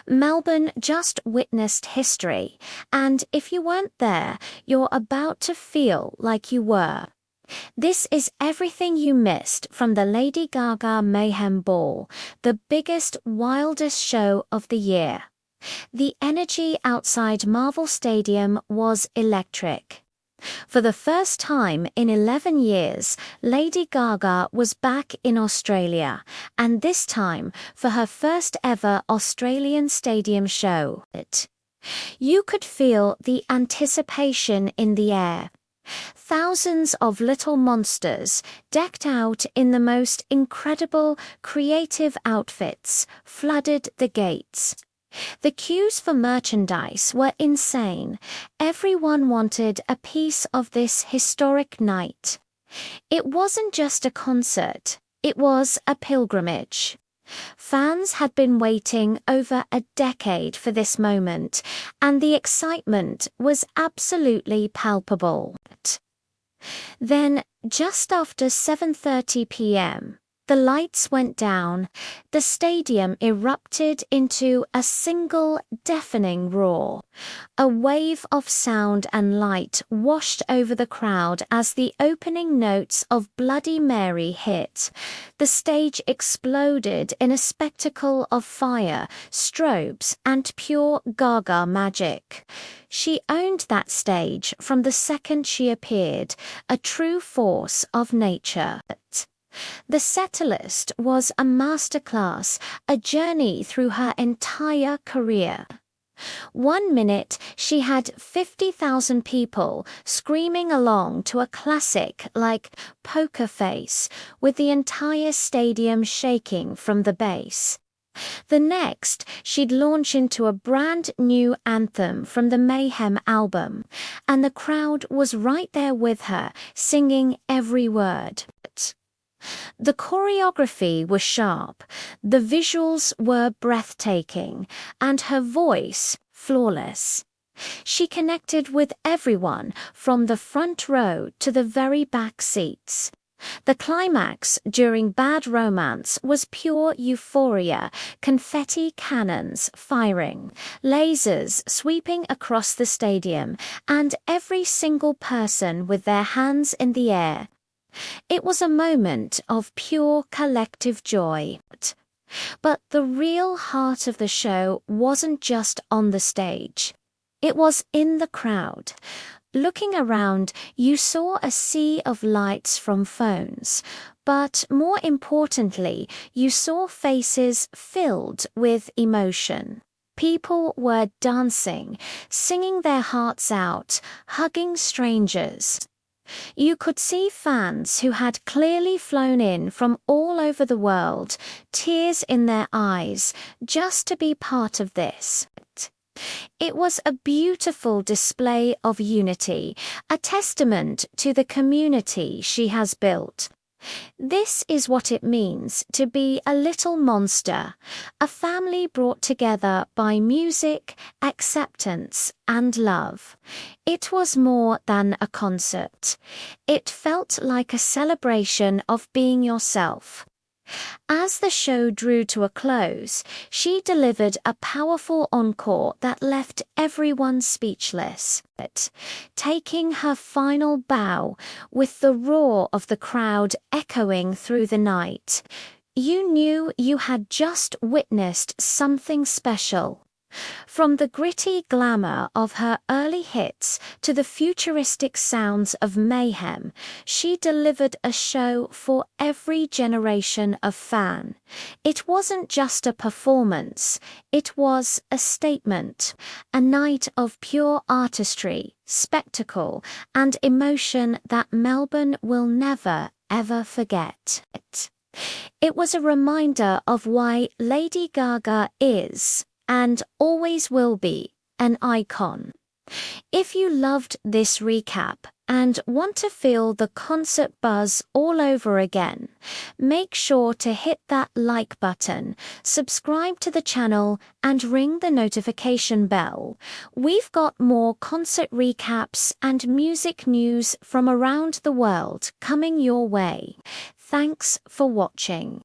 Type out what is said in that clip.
Melbourne just witnessed history, and if you weren't there, you're about to feel like you were. This is everything you missed from the Lady Gaga MAYHEM Ball, the biggest, wildest show of the year. The energy outside Marvel Stadium was electric. For the first time in 11 years, Lady Gaga was back in Australia, and this time for her first ever Australian stadium show. You could feel the anticipation in the air. Thousands of little monsters, decked out in the most incredible, creative outfits, flooded the gates. The queues for merchandise were insane. Everyone wanted a piece of this historic night. It wasn't just a concert, it was a pilgrimage. Fans had been waiting over a decade for this moment, and the excitement was absolutely palpable. Then, just after 7:30 p.m., the lights went down, the stadium erupted into a single deafening roar. A wave of sound and light washed over the crowd as the opening notes of Bloody Mary hit. The stage exploded in a spectacle of fire, strobes, and pure Gaga magic. She owned that stage from the second she appeared, a true force of nature. The Setlist was a masterclass, a journey through her entire career. 1 minute, she had 50,000 people screaming along to a classic like Poker Face, with the entire stadium shaking from the bass. The next, she'd launch into a brand new anthem from the Mayhem album, and the crowd was right there with her, singing every word. The choreography was sharp, the visuals were breathtaking, and her voice flawless. She connected with everyone from the front row to the very back seats. The climax during Bad Romance was pure euphoria, confetti cannons firing, lasers sweeping across the stadium, and every single person with their hands in the air. It was a moment of pure collective joy. But the real heart of the show wasn't just on the stage. It was in the crowd. Looking around, you saw a sea of lights from phones, but more importantly, you saw faces filled with emotion. People were dancing, singing their hearts out, hugging strangers. You could see fans who had clearly flown in from all over the world, tears in their eyes, just to be part of this. It was a beautiful display of unity, a testament to the community she has built. This is what it means to be a little monster, a family brought together by music, acceptance, and love. It was more than a concert. It felt like a celebration of being yourself. As the show drew to a close, she delivered a powerful encore that left everyone speechless. Taking her final bow, with the roar of the crowd echoing through the night, you knew you had just witnessed something special. From the gritty glamour of her early hits to the futuristic sounds of Mayhem, she delivered a show for every generation of fan. It wasn't just a performance, it was a statement, a night of pure artistry, spectacle, and emotion that Melbourne will never, ever forget. It was a reminder of why Lady Gaga is, and always will be, an icon. If you loved this recap and want to feel the concert buzz all over again, make sure to hit that like button, subscribe to the channel, and ring the notification bell. We've got more concert recaps and music news from around the world coming your way. Thanks for watching.